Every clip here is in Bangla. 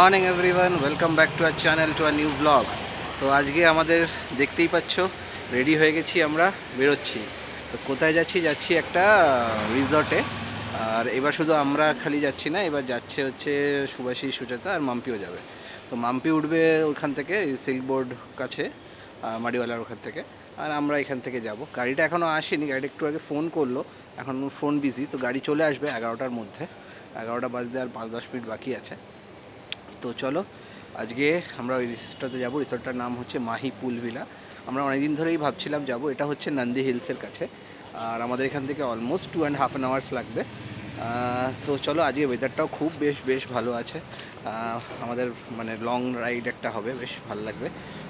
Morning everyone, welcome back to our channel, to a new blog. তো আজকে আমাদের দেখতেই পাচ্ছ রেডি হয়ে গেছি, আমরা বেরোচ্ছি। তো কোথায় যাচ্ছি একটা রিসর্টে। আর এবার শুধু আমরা খালি যাচ্ছি না, এবার যাচ্ছে হচ্ছে সুভাষী, সুজাতা আর মাম্পিও যাবে। তো মাম্পি উঠবে ওইখান থেকে সিল্ক বোর্ড কাছে, মাড়িওয়ালার ওখান থেকে। আর আমরা এখান থেকে যাব। গাড়িটা এখনও আসেনি, গাড়িটা একটু আগে ফোন করলো, এখন ফোন বিজি। তো গাড়ি চলে আসবে 11টার মধ্যে, 11টা বাজতে আর 5-10 মিনিট বাকি আছে। তো চলো আজকে আমরা ওই রিসর্টটাতে যাবো। রিসর্টটার নাম হচ্ছে মাহি পুল ভিলা। আমরা অনেকদিন ধরেই ভাবছিলাম যাব। এটা হচ্ছে নন্দী হিলসের কাছে, আর আমাদের এখান থেকে অলমোস্ট 2.5 hours লাগবে। তো চলো, আজকে ওয়েদারটাও খুব বেশ ভালো আছে। আমাদের মানে লং রাইড একটা হবে, বেশ ভালো লাগবে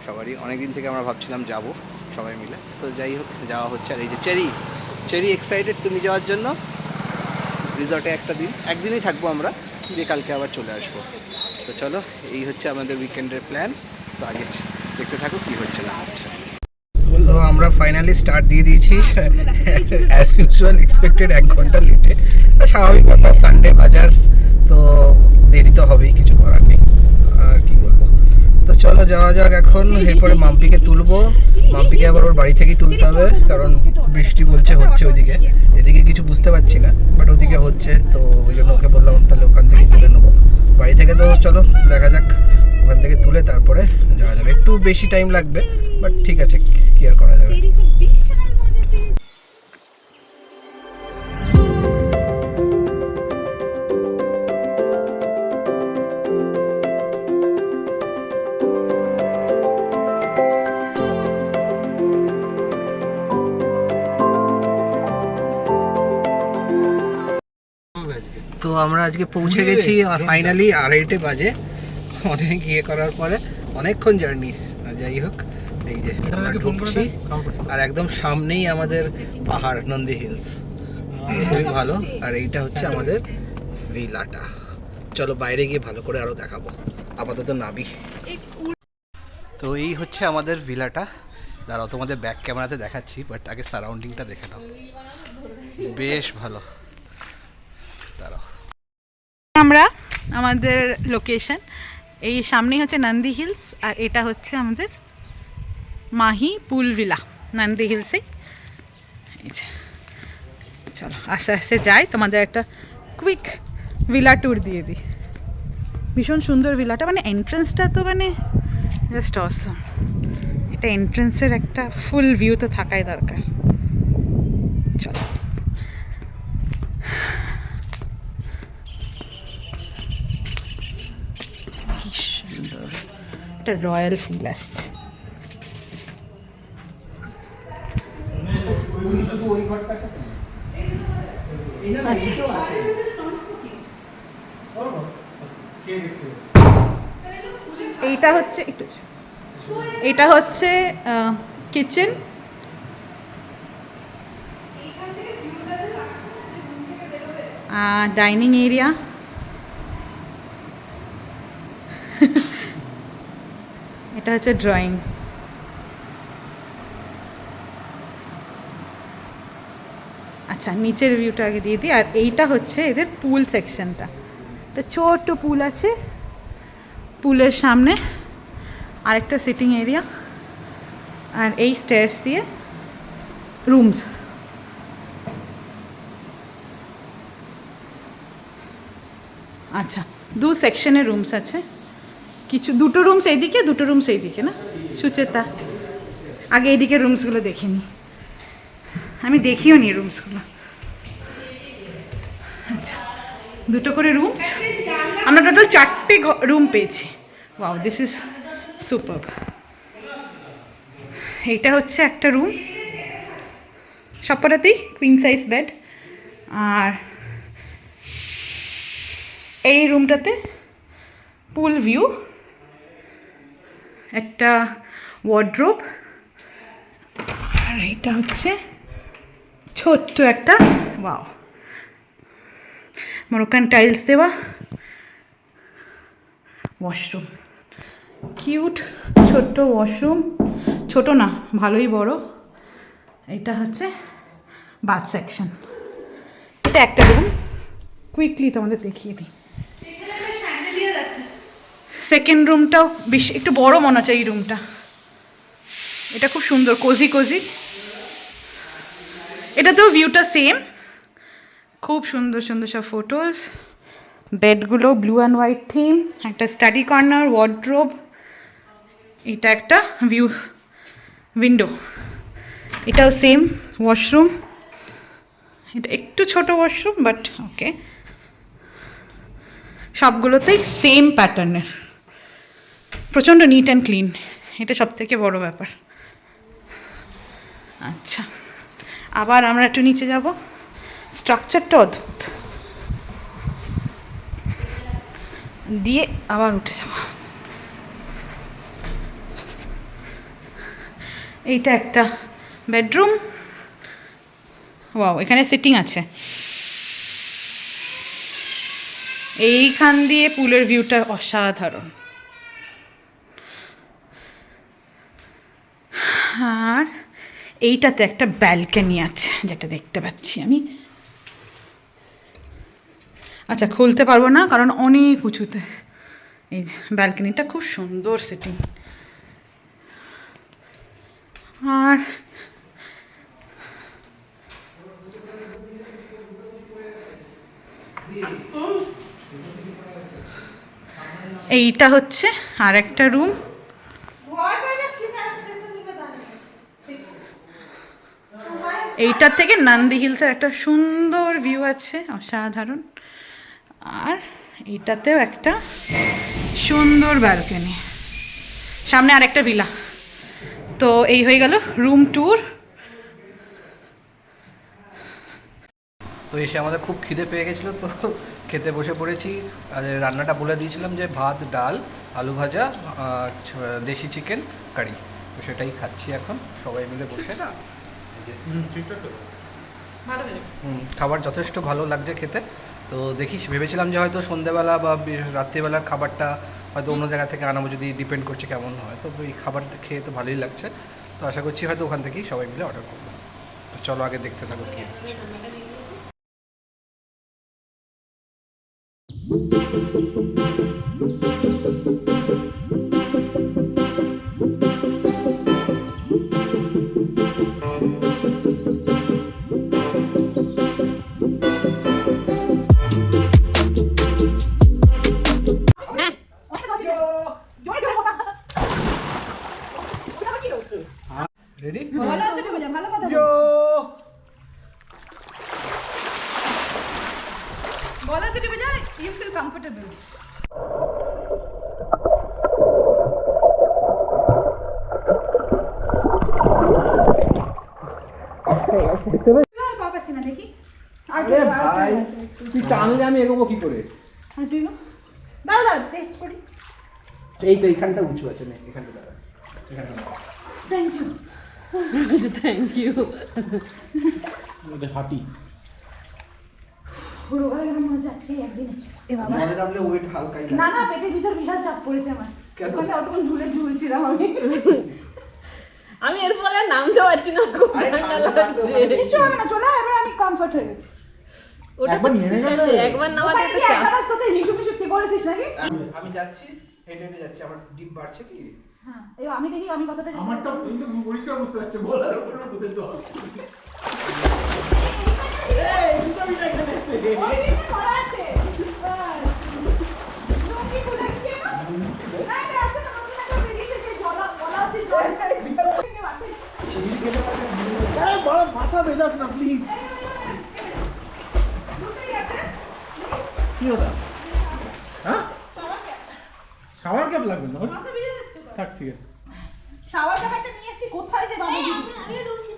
সবারই। অনেক দিন থেকে আমরা ভাবছিলাম যাব সবাই মিলে। তো যাই হোক, যাওয়া হচ্ছে। আর এই যে চেরি এক্সাইটেড তুমি যাওয়ার জন্য। রিসর্টে একদিনই থাকবো আমরা, দিয়ে কালকে আবার চলে আসবো। তো চলো, এই হচ্ছে আমাদের উইকেন্ডের প্ল্যান। তো আগে দেখতে থাকো কী হচ্ছে না হচ্ছে। তো আমরা ফাইনালি স্টার্ট দিয়ে দিয়েছি, অ্যাজ ইউজুয়াল এক্সপেক্টেড 1 ঘন্টা লেটে। স্বাভাবিক ব্যাপার, সানডে বাজার্স তো দেরি তো হবেই, কিছু করার নেই। আর কি বলবো। তো চলো যাওয়া যাক এখন। এরপরে মাম্পিকে তুলবো। মাম্পিকে আবার ওর বাড়ি থেকেই তুলতে হবে, কারণ বৃষ্টি হচ্ছে ওইদিকে। এদিকে কিছু বুঝতে পারছি না, বাট ওদিকে হচ্ছে। তো ওই জন্য ওকে বললাম তাহলে ওখান থেকেই তুলে নেবো বাড়ি থেকে। তো চলো দেখা যাক, ওখান থেকে তুলে তারপরে যাওয়া যাবে। একটু বেশি টাইম লাগবে, বাট ঠিক আছে, কি আর করা যাবে। তো আমরা আজকে পৌঁছে গেছি ফাইনালি 2:30 বাজে। অনেক করার পরে, অনেকক্ষণ জার্নি। যাই হোক, এই যে আমরা ঢুকছি, আর একদম সামনেই আমাদের পাহাড় নন্দী হিলস, খুবই ভালো। আর এইটা হচ্ছে আমাদের ভিলাটা। চলো বাইরে গিয়ে ভালো করে আরো দেখাবো, আপাতত নাবি। তো এই হচ্ছে আমাদের ভিলাটা। দাঁড়াও, তোমাদের ব্যাক ক্যামেরাতে দেখাচ্ছি, বাট আগে সারাউন্ডিংটা দেখে নাও, বেশ ভালো। দাঁড়াও, আমরা আমাদের লোকেশন এই সামনেই হচ্ছে নন্দী হিলস, আর এটা হচ্ছে আমাদের মাহি পুল ভিলা নন্দী হিলসে। চলো আস্তে আস্তে যাই, তোমাদের একটা কুইক ভিলা ট্যুর দিয়ে দিই। ভীষণ সুন্দর ভিলাটা, মানে এন্ট্রেন্সটা তো মানে জাস্ট অসম। এটা এন্ট্রেন্সের একটা ফুল ভিউ তো থাকাই দরকার। চলো, একটা রয়্যাল ফিল আসছে। এইটা হচ্ছে এটা হচ্ছে কিচেন। ডাইনিং এরিয়া, এটা হচ্ছে ড্রয়িং। আচ্ছা, নিচের ভিউটা আগে দিয়ে দিই। আর এইটা হচ্ছে এদের পুল সেকশনটা। একটা ছোট্ট পুল আছে, পুলের সামনে আরেকটা সিটিং এরিয়া, আর এই স্টেয়ার্স দিয়ে রুমস। আচ্ছা, 2 সেকশনের রুমস আছে। দুটো রুমস এইদিকে, দুটো রুমস এইদিকে না সুচেতা? আগে এইদিকে রুমসগুলো দেখে নিই, আমি দেখিও নি রুমসগুলো। আচ্ছা, দুটো করে রুমস। আমরা টোটাল 4টে রুম পেয়েছি। Wow, this is superb. এইটা হচ্ছে একটা রুম, সবকটাতেই কুইন সাইজ বেড। আর এই রুমটাতে পুল ভিউ, একটা ওয়ার্ড্রোব, আর এইটা হচ্ছে ছোট্ট একটা ওয়াও মরোকান টাইলস দেওয়া ওয়াশরুম। কিউট ছোট্ট ওয়াশরুম, ছোট না ভালোই বড়। এটা হচ্ছে বাথ সেকশন। এটা একটা রুম, কুইকলি তোমাদের দেখিয়ে দিই। সেকেন্ড রুমটাও বেশ একটু বড় মনে হচ্ছে এই রুমটা। এটা খুব সুন্দর, কোজি কোজি। এটাতেও ভিউটা সেম, খুব সুন্দর সুন্দর সব ফটোজ। বেডগুলো ব্লু অ্যান্ড হোয়াইট থিম, একটা স্টাডি কর্নার, ওয়ার্ড্রোব, এটা একটা ভিউ উইন্ডো, এটাও সেম ওয়াশরুম। এটা একটু ছোট ওয়াশরুম বাট ওকে, সবগুলোতেই সেম প্যাটার্নের, প্রচণ্ড নিট অ্যান্ড ক্লিন, এটা সব থেকে বড় ব্যাপার। আচ্ছা, আবার আমরা একটু নিচে যাব। স্ট্রাকচারটা অদ্ভুত, দিয়ে আবার উঠে যাব। এইটা একটা বেডরুম। ওয়াও, এখানে সিটিং আছে। এইখান দিয়ে পুলের ভিউটা অসাধারণ। আর এইটাতে একটা ব্যালকনি আছে যেটা দেখতে পাচ্ছি আমি। আচ্ছা, খুলতে পারবো না কারণ অনেক উঁচুতে। এই ব্যালকনিটা খুব সুন্দর সিটিং। আর এইটা হচ্ছে আর একটা রুম। এইটার থেকে নান্দি হিলসের একটা সুন্দর ভিউ আছে, অসাধারণ। আর এইটাতেও একটা সুন্দর ব্যালকনি, সামনে আর একটা ভিলা। তো এই হয়ে গেল রুম ট্যুর। তো এসে আমাদের খুব খিদে পেয়ে গেছিলো, তো খেতে বসে পড়েছি। আর রান্নাটা বলে দিয়েছিলাম যে ভাত, ডাল, আলু ভাজা আর দেশি চিকেন কারি, তো সেটাই খাচ্ছি এখন সবাই মিলে বসে। খাবার যথেষ্ট ভালো লাগছে খেতে। তো দেখি, ভেবেছিলাম যে হয়তো সন্ধ্যেবেলা বা রাত্রিবেলার খাবারটা হয়তো অন্য জায়গা থেকে আনাবো, যদি ডিপেন্ড করছে কেমন হয়। তো এই খাবার খেয়ে তো ভালোই লাগছে, তো আশা করছি হয়তো ওখান থেকেই সবাই মিলে অর্ডার করবো। তো চলো আগে দেখতে থাকো কী হচ্ছে। রেডি? ভালো কথা গলা কেটে যায়, ইউ ফিল কমফোর্টেবল। আরে ভাই, তুই টানলে আমি এগোবো কি করে? দাঁড়া টেস্ট করি। এই তো এইখানটা উঁচু আছে না, এখানটা দাঁড়া, এখানটা থ্যাংক ইউ। Thank you. হাঁটি পুরো গায়ে মনে হচ্ছে আজকে একদিন। এ বাবা, মনে রাখলে ওয়েট হালকাই লাগে। না না, পেটের ভিতর বিশাল চাপ পড়েছে আমার। ওখানে অতক্ষণ ঝুলছিলাম আমি। আমি এরপরে আর নামতে পারছি না, খুব ঠান্ডা লাগছে। কিছু হবে না, চলে এবার আমি কমফর্ট হয়ে গেছি। একবার নেমে গেলে, একবার নামাতে তো চাপ। একবার তোকে হিসু কি বলেছিস নাকি? আমি যাচ্ছি, হেঁটে হেঁটে যাচ্ছি, আমার ডিপ বাড়ছে কি? হ্যাঁ, এবার আমি দেখি আমি কতটা। আমারটা কিন্তু পরিষ্কার বুঝতে পারছে, বলার উপর বুঝতে তো এই দুটো মিটার এখানে আছে। ওই দিকে করা আছে। তুমি বলেছি না? না এটা আছে না, আমাকে একটা বেরিয়ে থেকে জলা অতি জল থেকে বাসে। আরে বড় মাথা বেজাস না প্লিজ। দুটোই আছে। কি হলো? হ্যাঁ, শাওয়ার ক্যাপ লাগবে না? মাথা বেরিয়ে যাচ্ছে তো। থাক, ঠিক আছে। শাওয়ার ক্যাপটা নিয়ে এসেছি, কোথায় যে বাবু? আমি ঢুকছি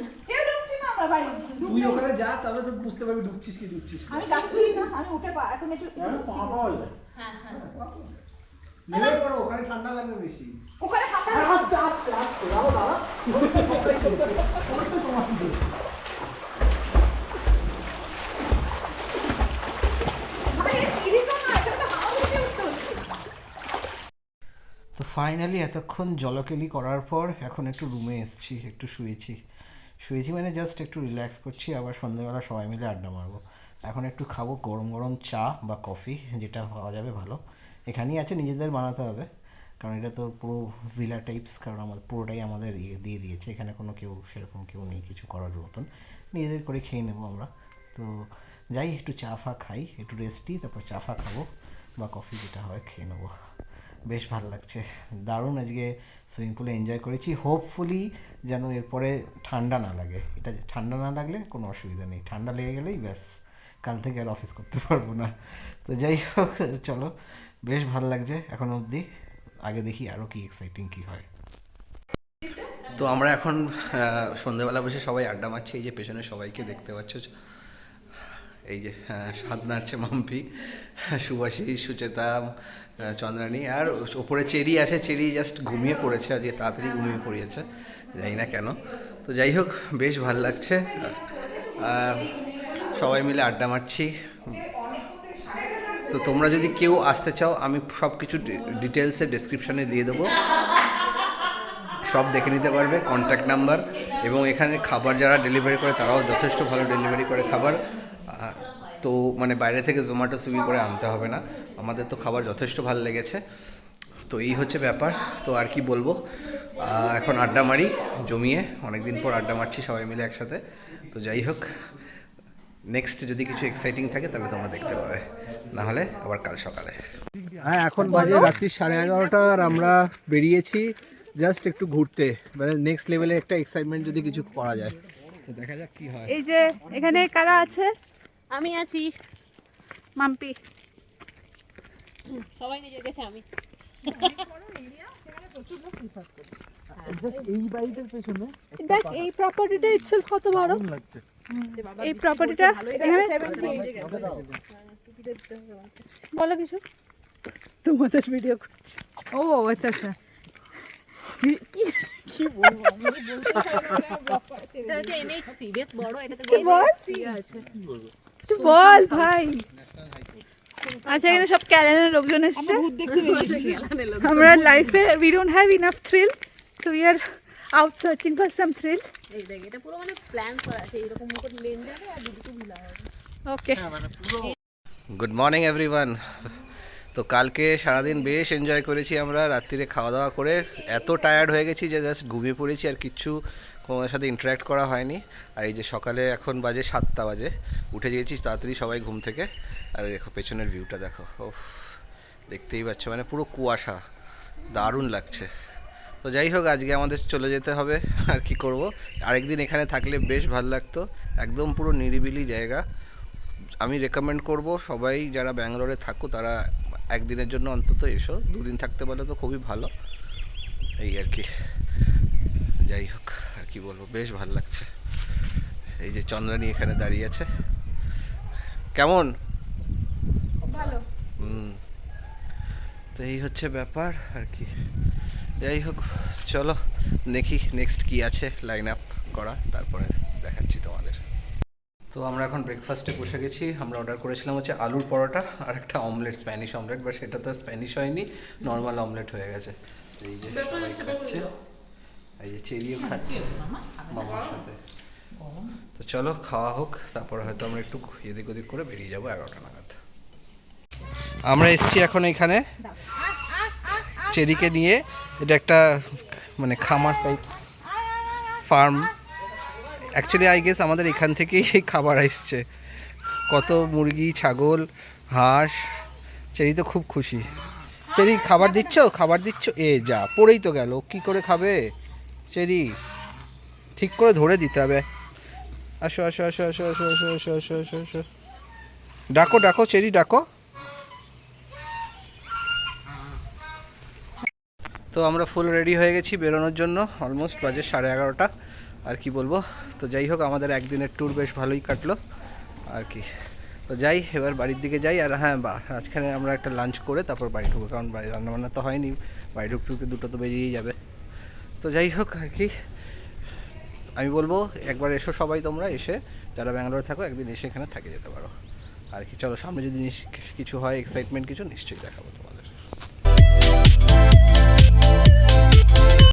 না। কেউ ঢুকছি না আমরা বাইরে। তুই ওখানে যা, তবে তো বুঝতে পারবি ঢুকছিস কি ঢুকছিস না। আমি যাচ্ছি না, আমি উঠে এখন একটু পা পাওয়া যায়। হ্যাঁ হ্যাঁ। নেমে পড়ো, ওখানে ঠান্ডা লাগবে বেশি। ওখানে হাঁটা। আস্তে আস্তে আস্তে দাও দাদা। তো ফাইনালি এতক্ষণ জলকেলি করার পর এখন একটু রুমে এসেছি, একটু শুয়েছি মানে জাস্ট একটু রিল্যাক্স করছি। আবার সন্ধ্যেবেলা সবাই মিলে আড্ডা মারবো। এখন একটু খাবো গরম গরম চা বা কফি, যেটা পাওয়া যাবে ভালো, এখানেই আছে, নিজেদের বানাতে হবে, কারণ এটা তো পুরো ভিলা টাইপস, কারণ আমাদের পুরোটাই আমাদের ইয়ে দিয়ে দিয়েছে, এখানে কোনো কেউ সেরকম কেউ নেই কিছু করার মতন, নিজেদের করে খেয়ে নেবো আমরা। তো যাই একটু চা ফা খাই, একটু রেস্ট নিই, তারপর চা ফা খাবো বা কফি যেটা হয় খেয়ে নেবো। বেশ ভালো লাগছে, দারুণ আজকে সুইমিং পুলে এনজয় করেছি। হোপফুলি যেন এরপরে ঠান্ডা না লাগে, এটা ঠান্ডা না লাগলে কোনো অসুবিধা নেই, ঠান্ডা লেগে গেলেই ব্যাস কাল থেকে আর অফিস করতে পারবো না। তো যাই হোক, চলো, বেশ ভালো লাগছে এখন অবধি, আগে দেখি আরও কি এক্সাইটিং কি হয়। তো আমরা এখন সন্ধ্যেবেলা বসে সবাই আড্ডা মারছি, এই যে পেছনে সবাইকে দেখতে পাচ্ছ, এই যে সাধনা আছে, মাম্পি, সুভাষী, সুচেতা, চন্দ্রানী, আর ওপরে চেরি আছে, চেরি জাস্ট ঘুমিয়ে পড়েছে, আজকে তাড়াতাড়ি ঘুমিয়ে পড়িয়েছে, জানি না কেন। তো যাই হোক, বেশ ভালো লাগছে, সবাই মিলে আড্ডা মারছি। তো তোমরা যদি কেউ আসতে চাও, আমি সব কিছু ডিটেলসে ডেসক্রিপশানে দিয়ে দেবো, সব দেখে নিতে পারবে, কন্ট্যাক্ট নাম্বার, এবং এখানে খাবার যারা ডেলিভারি করে তারাও যথেষ্ট ভালো ডেলিভারি করে খাবার। তো মানে বাইরে থেকে জোম্যাটো সুইগি করে আনতে হবে না, আমাদের তো খাবার যথেষ্ট ভালো লেগেছে। তো এই হচ্ছে ব্যাপার, তো আর কি বলবো, এখন আড্ডা মারি জমিয়ে, অনেকদিন পর আড্ডা মারছি সবাই মিলে একসাথে। তো যাই হোক, নেক্সট যদি কিছু এক্সাইটিং থাকে তাহলে তোমরা দেখতে পাবে, নাহলে আবার কাল সকালে। হ্যাঁ, এখন বাজে রাত্রি 11:30, আর আমরা বেরিয়েছি জাস্ট একটু ঘুরতে, মানে নেক্সট লেভেলে একটা এক্সাইটমেন্ট যদি কিছু করা যায়, তো দেখা যাক কি হয়। এই যে এখানে কারা আছে? আমি আছি, মাম্পি। সবাই নিজে গেছে, আমি এই বাড়িটার পেছনে দেখ এই প্রপার্টিটা ইটসেলফ কত বড় লাগছে। এই প্রপার্টিটা এখানে বলো কিছু, তোমাদের ভিডিও করছি। ও আচ্ছা আচ্ছা, কি বলবো এটা এনএইচসি বেশ বড়, এটাতে বল আছে, তুই বল ভাই। আচ্ছা, এখানে সব ক্যালেনের লোকজন এসছে, আমরা লাইফে we don't have enough thrill, so we are out searching for some thrill. এই দেখ এটা পুরো মানে প্ল্যান করা আছে, এরকম মুকুট লেন যাবে আর দুটো ভিলা হবে। ওকে, গুড মর্নিং এভরিওয়ান। তো কালকে সারাদিন বেশ এনজয় করেছি আমরা, রাত্রিরে খাওয়া দাওয়া করে এত টায়ার্ড হয়ে গেছি যে জাস্ট ঘুমিয়ে পড়েছি, আর কিচ্ছু তোমাদের সাথে ইন্টারাক্ট করা হয়নি। আর এই যে সকালে এখন বাজে 7টা বাজে, উঠে গিয়েছি তাড়াতাড়ি সবাই ঘুম থেকে, আর দেখো পেছনের ভিউটা দেখো, ও দেখতেই পাচ্ছ, মানে পুরো কুয়াশা, দারুণ লাগছে। তো যাই হোক, আজকে আমাদের চলে যেতে হবে, আর কি করব, আরেকদিন এখানে থাকলে বেশ ভালো লাগতো, একদম পুরো নিরিবিলি জায়গা। আমি রেকমেন্ড করব সবাই যারা ব্যাঙ্গালোরে থাকো তারা একদিনের জন্য অন্তত এসো, দুদিন থাকতে পারলে তো খুবই ভালো, এই আর কি। যাই হোক, আর কি বলবো, বেশ ভালো লাগছে। এই যে চন্দ্রানী এখানে দাঁড়িয়ে আছে, কেমন? ভালো। তো এই হচ্ছে ব্যাপার আর কি। যাই হোক, চলো দেখি নেক্সট কি আছে লাইন আপ করা, তারপরে দেখাচ্ছি তোমাদের। তো আমরা এখন ব্রেকফাস্টে বসে গেছি, আমরা অর্ডার করেছিলাম হচ্ছে আলুর পরোটা আর একটা অমলেট, স্প্যানিশ অমলেট, বাট সেটা তো স্প্যানিশ হয়নি, নর্মাল অমলেট হয়ে গেছে। এই যে সবাই খাচ্ছে, এই যে চেরিও খাচ্ছে মামার সাথে। তো চলো খাওয়া হোক, তারপরে হয়তো আমরা একটু এদিক ওদিক করে বেরিয়ে যাবো 11টা নাগাদ। আমরা এসেছি এখন এখানে চেরিকে নিয়ে, এটা একটা মানে খামার types farm, actually I guess আমাদের এখান থেকেই খাবার আসছে, কত মুরগি, ছাগল, হাঁস। চেরি তো খুব খুশি। চেরি খাবার দিচ্ছ, খাবার দিচ্ছ, এ যা পড়েই তো গেল, কি করে খাবে চেরি, ঠিক করে ধরে দিতে হবে। আসো আসো আসো আসো আসো আসো আসো আসো আসো আসো, ডাকো ডাকো চেরি ডাকো। তো আমরা ফুল রেডি হয়ে গেছি বেরোনোর জন্য, অলমোস্ট বাজে 11:30, আর কি বলবো। তো যাই হোক, আমাদের একদিনের ট্যুর বেশ ভালোই কাটলো আর কি। তো যাই এবার বাড়ির দিকে যাই, আর হ্যাঁ আজখানে আমরা একটা লাঞ্চ করে তারপর বাড়ি ঢুকবো, কারণ বাড়ি রান্নাবান্না তো হয়নি, বাড়ি ঢুকতে ঢুকতে 2টা তো বেরিয়েই যাবে। তো যাই হোক আর কি, আমি বলবো একবার এসো সবাই, তোমরা এসে যারা ব্যাঙ্গালোরে থাকো একদিন এসে এখানে থেকে যেতে পারো আর কি। চলো সামনে যদি কিছু হয় এক্সাইটমেন্ট কিছু, নিশ্চয়ই দেখাবো।